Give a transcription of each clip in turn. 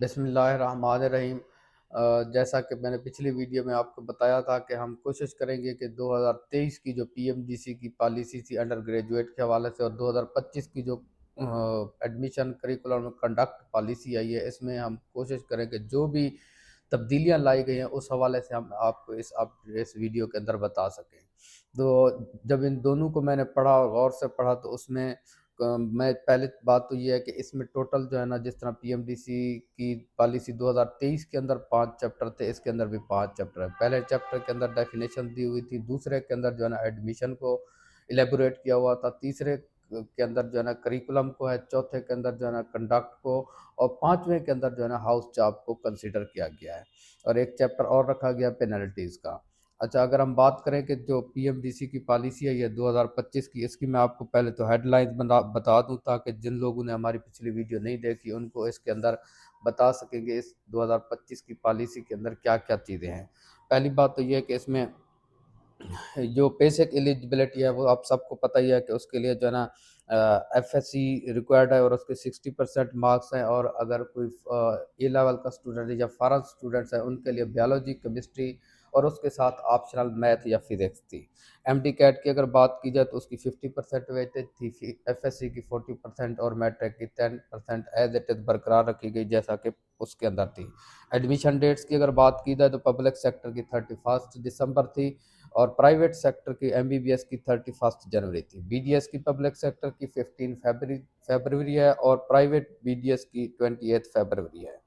बिस्मिल्लाहिर्रहमानिर्रहीम। जैसा कि मैंने पिछली वीडियो में आपको बताया था कि हम कोशिश करेंगे कि 2023 की जो पीएमडीसी की पॉलिसी थी अंडर ग्रेजुएट के हवाले से और 2025 की जो एडमिशन करिकुलम कंडक्ट पॉलिसी आई है, इसमें हम कोशिश करें कि जो भी तब्दीलियां लाई गई हैं उस हवाले से हम आपको इस वीडियो के अंदर बता सकें। तो जब इन दोनों को मैंने पढ़ा और गौर से पढ़ा तो उसमें मैं पहले बात तो ये है कि इसमें टोटल जो है ना, जिस तरह पीएमडीसी की पॉलिसी 2023 के अंदर 5 चैप्टर थे, इसके अंदर भी 5 चैप्टर हैं। पहले चैप्टर के अंदर डेफिनेशन दी हुई थी, दूसरे के अंदर जो है ना एडमिशन को इलेबोरेट किया हुआ था, तीसरे के अंदर जो है ना करिकुलम को है, चौथे के अंदर जो है ना कंडक्ट को, और पांचवें के अंदर जो है ना हाउस जॉब को कंसिडर किया गया है, और एक चैप्टर और रखा गया पेनल्टीज का। अच्छा, अगर हम बात करें कि जो पीएमडीसी की पॉलिसी है ये 2025 की, इसकी मैं आपको पहले तो हेडलाइंस बता दूं ताकि जिन लोगों ने हमारी पिछली वीडियो नहीं देखी उनको इसके अंदर बता सकेंगे इस 2025 की पॉलिसी के अंदर क्या क्या चीज़ें हैं। पहली बात तो ये है कि इसमें जो बेसिक एलिजिबिलिटी है वो आप सबको पता ही है कि उसके लिए जो है ना एफएससी रिक्वायर्ड है और उसके 60% मार्क्स हैं, और अगर कोई ए लेवल का स्टूडेंट है या फॉरेन स्टूडेंट्स हैं उनके लिए बायोलॉजी, केमिस्ट्री और उसके साथ ऑप्शनल मैथ या फिजिक्स थी। एमडी कैट की अगर बात की जाए तो उसकी 50% वेटेज थी, एफएससी की 40% और मैट्रिक की 10% एज इट इज़ बरकरार रखी गई जैसा कि उसके अंदर थी। एडमिशन डेट्स की अगर बात की जाए तो पब्लिक सेक्टर की 31 दिसंबर थी और प्राइवेट सेक्टर की एमबीबीएस की 31 जनवरी थी। बीडीएस की पब्लिक सेक्टर की 15 फरवरी है और प्राइवेट बीडीएस की 28 फरवरी है।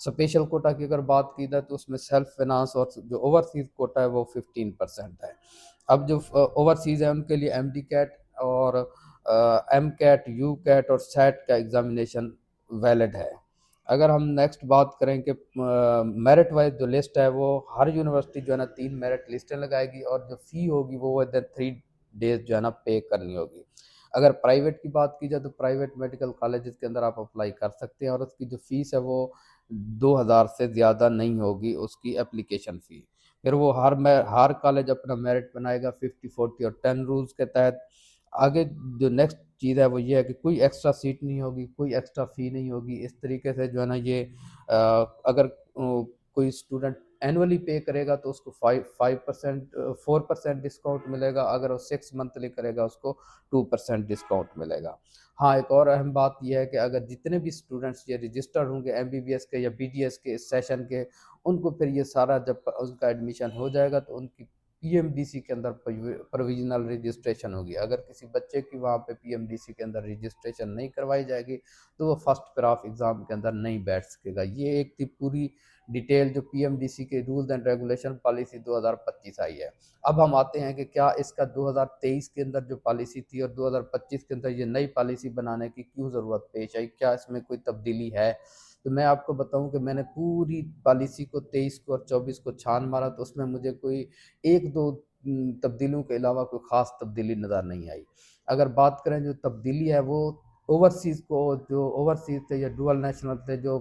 स्पेशल कोटा की अगर बात की जाए तो उसमें सेल्फ फाइनेंस और जो ओवरसीज कोटा है वो 15% है। अब जो ओवरसीज है उनके लिए एम डी कैट और एम कैट, यू कैट और सेट का एग्जामिनेशन वैलिड है। अगर हम नेक्स्ट बात करें कि मेरिट वाइज जो लिस्ट है वो हर यूनिवर्सिटी जो है ना 3 मेरिट लिस्टें लगाएगी और जो फ़ी होगी वो विद इन 3 डेज जो है ना पे करनी होगी। अगर प्राइवेट की बात की जाए तो प्राइवेट मेडिकल कॉलेजेस के अंदर आप अप्लाई कर सकते हैं और उसकी जो फ़ीस है वो 2000 से ज़्यादा नहीं होगी उसकी एप्लीकेशन फ़ी। फिर वो हर कॉलेज अपना मेरिट बनाएगा 50, 40 और 10 रूल्स के तहत। आगे जो नेक्स्ट चीज़ है वो ये है कि कोई एक्स्ट्रा सीट नहीं होगी, कोई एक्स्ट्रा फ़ी नहीं होगी। इस तरीके से जो है ना ये अगर कोई स्टूडेंट एनुअली पे करेगा तो उसको 5% 4% डिस्काउंट मिलेगा, अगर वो 6 मंथली करेगा उसको 2% डिस्काउंट मिलेगा। हाँ, एक और अहम बात यह है कि अगर जितने भी स्टूडेंट्स ये रजिस्टर्ड होंगे एमबीबीएस के या बीडीएस के इस सेशन के, उनको फिर ये सारा जब उनका एडमिशन हो जाएगा तो उनकी पीएमडीसी के अंदर प्रोविजनल रजिस्ट्रेशन होगी। अगर किसी बच्चे की वहाँ पे पीएमडीसी के अंदर रजिस्ट्रेशन नहीं करवाई जाएगी तो वो फर्स्ट पैराग्राफ एग्ज़ाम के अंदर नहीं बैठ सकेगा। ये एक थी पूरी डिटेल जो पीएमडीसी के रूल्स एंड रेगुलेशन पॉलिसी 2025 आई है। अब हम आते हैं कि क्या इसका 2023 के अंदर जो पॉलिसी थी और 2025 के अंदर ये नई पॉलिसी बनाने की क्यों ज़रूरत पेश आई, क्या इसमें कोई तब्दीली है? तो मैं आपको बताऊं कि मैंने पूरी पॉलिसी को 23 को और 24 को छान मारा तो उसमें मुझे कोई एक दो तब्दीलियों के अलावा कोई ख़ास तब्दीली नज़र नहीं आई। अगर बात करें जो तब्दीली है वो ओवरसीज़ को, जो ओवरसीज़ थे या डुअल नेशनल थे, जो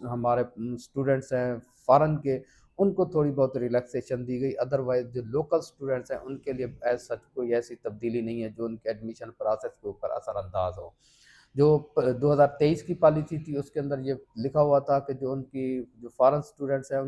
हमारे स्टूडेंट्स हैं फॉरेन के, उनको थोड़ी बहुत रिलैक्सेशन दी गई। अदरवाइज जो लोकल स्टूडेंट्स हैं उनके लिए एज सच कोई ऐसी तब्दीली नहीं है जो उनके एडमिशन प्रोसेस के ऊपर असरअंदाज हो। जो 2023 की पॉलिसी थी उसके अंदर ये लिखा हुआ था कि जो उनकी जो फॉरेन स्टूडेंट्स हैं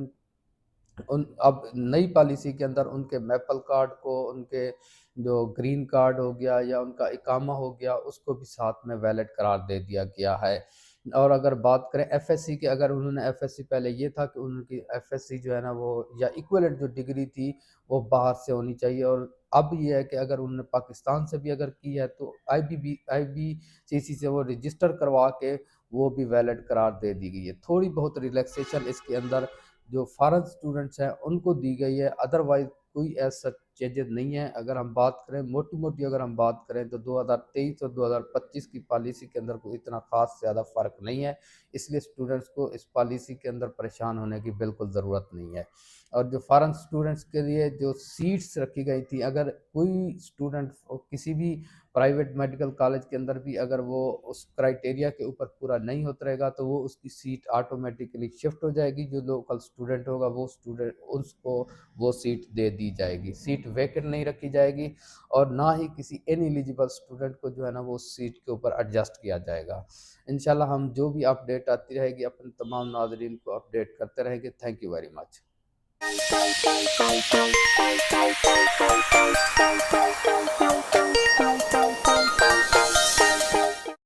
उन अब नई पॉलिसी के अंदर उनके मैपल कार्ड को, उनके जो ग्रीन कार्ड हो गया या उनका इकामा हो गया, उसको भी साथ में वैलिड करार दे दिया गया है। और अगर बात करें एफएससी की, अगर उन्होंने एफएससी पहले ये था कि उनकी एफएससी जो है ना वो या इक्विवेलेंट जो डिग्री थी वो बाहर से होनी चाहिए, और अब ये है कि अगर उन्होंने पाकिस्तान से भी अगर की है तो आईबीसीसी से वो रजिस्टर करवा के वो भी वैलिड करार दे दी गई है। थोड़ी बहुत रिलैक्सेशन इसके अंदर जो फॉरेन स्टूडेंट्स हैं उनको दी गई है, अदरवाइज कोई ऐसा चेंजेस नहीं है। अगर हम बात करें मोटी मोटी, अगर हम बात करें तो 2023 और 2025 की पॉलिसी के अंदर कोई इतना खास ज़्यादा फ़र्क नहीं है, इसलिए स्टूडेंट्स को इस पॉलिसी के अंदर परेशान होने की बिल्कुल ज़रूरत नहीं है। और जो फॉरेन स्टूडेंट्स के लिए जो सीट्स रखी गई थी, अगर कोई स्टूडेंट किसी भी प्राइवेट मेडिकल कॉलेज के अंदर भी अगर वो उस क्राइटेरिया के ऊपर पूरा नहीं उतरेगा तो वो उसकी सीट ऑटोमेटिकली शिफ्ट हो जाएगी। जो लोकल स्टूडेंट होगा वो स्टूडेंट उसको वो सीट दे दी जाएगी। सीट सीट वैकेंट नहीं रखी जाएगी और ना ही किसी इनएलिजिबल स्टूडेंट को जो है ना वो सीट के ऊपर एडजस्ट किया जाएगा। इंशाल्लाह हम जो भी अपडेट आती रहेगी अपने तमाम नाज़रीन को अपडेट करते रहेंगे। Thank you very much.